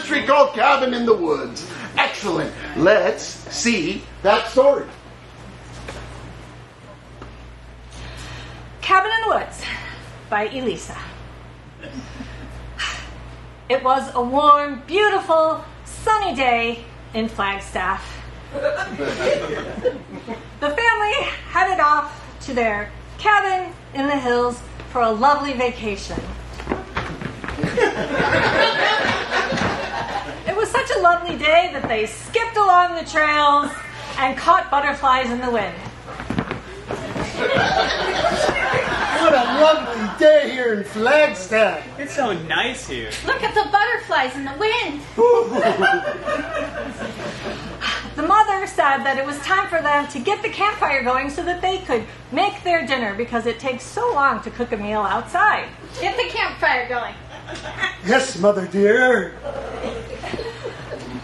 mystery called Cabin in the Woods. Excellent. Let's see that story. Cabin in the Woods by Elisa. It was a warm, beautiful, sunny day in Flagstaff. The family headed off to their cabin in the hills for a lovely vacation. It was such a lovely day that they skipped along the trails and caught butterflies in the wind. What a lovely day here in Flagstaff. It's so nice here. Look at the butterflies in the wind. The mother said that it was time for them to get the campfire going so that they could make their dinner because it takes so long to cook a meal outside. Get the campfire going. Yes, Mother dear.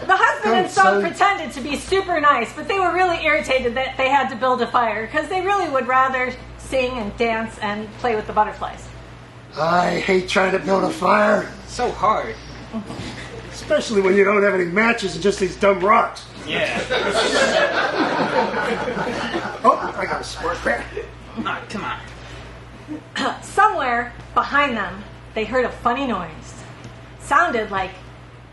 The husband and son pretended to be super nice, but they were really irritated that they had to build a fire because they really would rather sing and dance and play with the butterflies. I hate trying to build a fire. So hard. Especially when you don't have any matches and just these dumb rocks. Yeah. Oh, I got a spark there. Oh, come on. Somewhere behind them, they heard a funny noise. Sounded like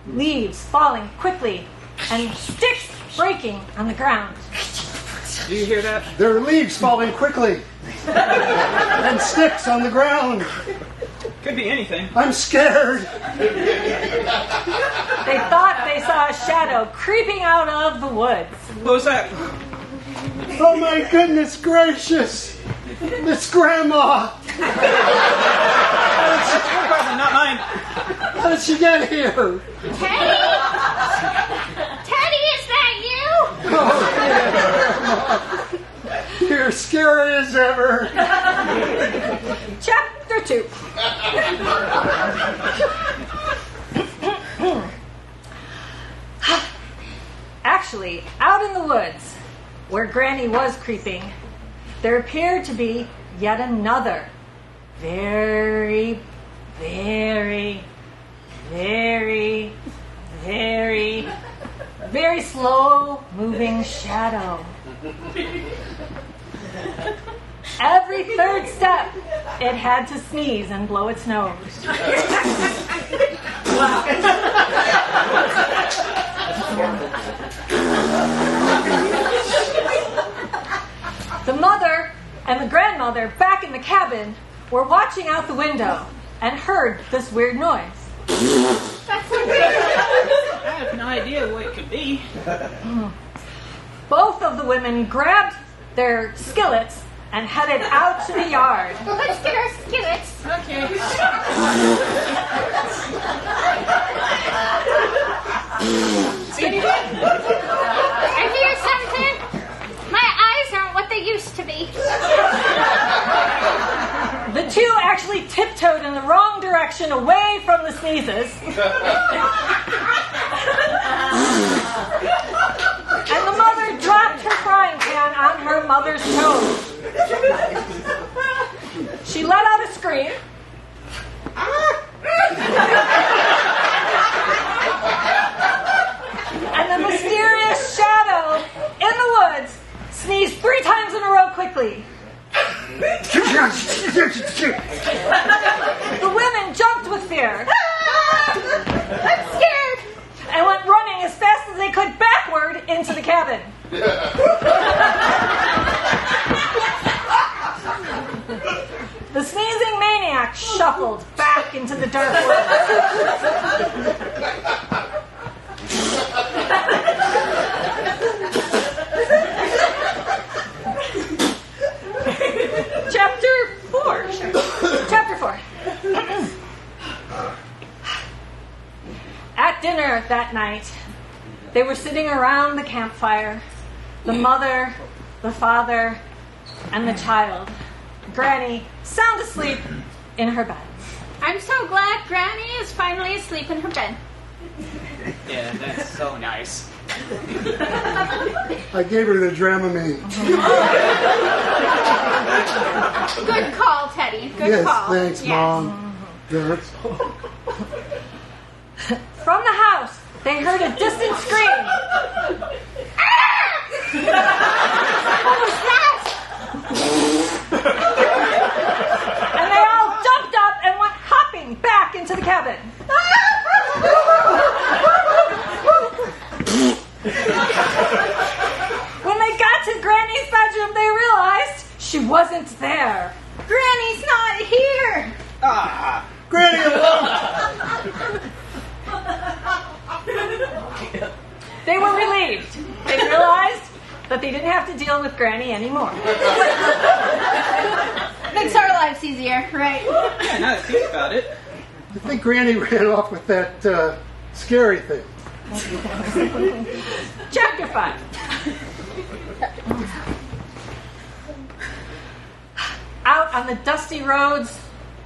leaves falling quickly and sticks breaking on the ground. Do you hear that? There are leaves falling quickly. And sticks on the ground. Could be anything. I'm scared. They thought they saw a shadow creeping out of the woods. What was that? Oh my goodness gracious. It's Grandma. Probably not mine. How did she get here? Teddy? Teddy, is that you? You're scary as ever. Chapter 2. Actually, out in the woods, where Granny was creeping, there appeared to be yet another very, very, very, very, very slow-moving shadow. Every third step, it had to sneeze and blow its nose. The mother and the grandmother back in the cabin were watching out the window and heard this weird noise. That's so weird. I have no idea what it could be. Both of the women grabbed their skillets and headed out to the yard. Let's get our skillets. Okay. I hear something. My eyes aren't what they used to be. The two actually tiptoed in the wrong direction away from the sneezes. And the mother dropped her frying pan on her mother's toes. She let out a scream. And the mysterious shadow in the woods sneezed 3 times in a row quickly. The women jumped with fear. I'm scared. And went running as fast as they could backward into the cabin. The sneezing maniac shuffled back into the dark woods. Chapter 4. At dinner that night, they were sitting around the campfire, the mother, the father, and the child. Granny, sound asleep in her bed. I'm so glad Granny is finally asleep in her bed. Yeah, that's so nice. I gave her the Dramamine. Good call, Teddy. Good Yes, call. thanks, Yes. Mom. Yes. From the house they heard a distant scream. What was that? And they all jumped up and went hopping back into the cabin. When they got to Granny's bedroom, they realized she wasn't there. Granny's not here. Ah, Granny alone. They were relieved. They realized that they didn't have to deal with Granny anymore. Makes our lives easier, right? yeah, now that I think about it. I think Granny ran off with that scary thing. Chapter 5. Out on the dusty roads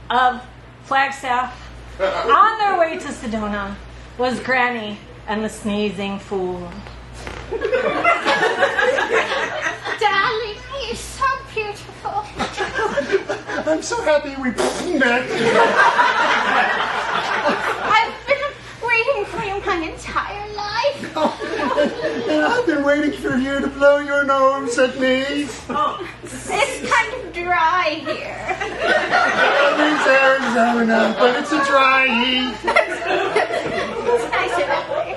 of Flagstaff, on their way to Sedona, was Granny and the sneezing fool. Darling, you're so beautiful. I'm so happy we met. I've been waiting for you my entire life. And I've been waiting for you to blow your nose at me. It's kind of dry here. It's Arizona, but it's a dry heat. It's nicer that way.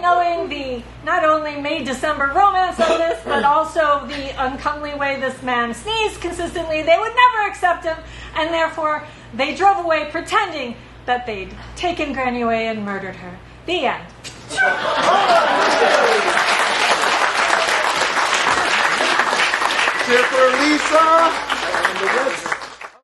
Knowing the not only May-December romance of this, but also the uncomely way this man sneezed consistently, they would never accept him, and therefore they drove away pretending that they'd taken Granny away and murdered her. The end. Cheer for Lisa and the rest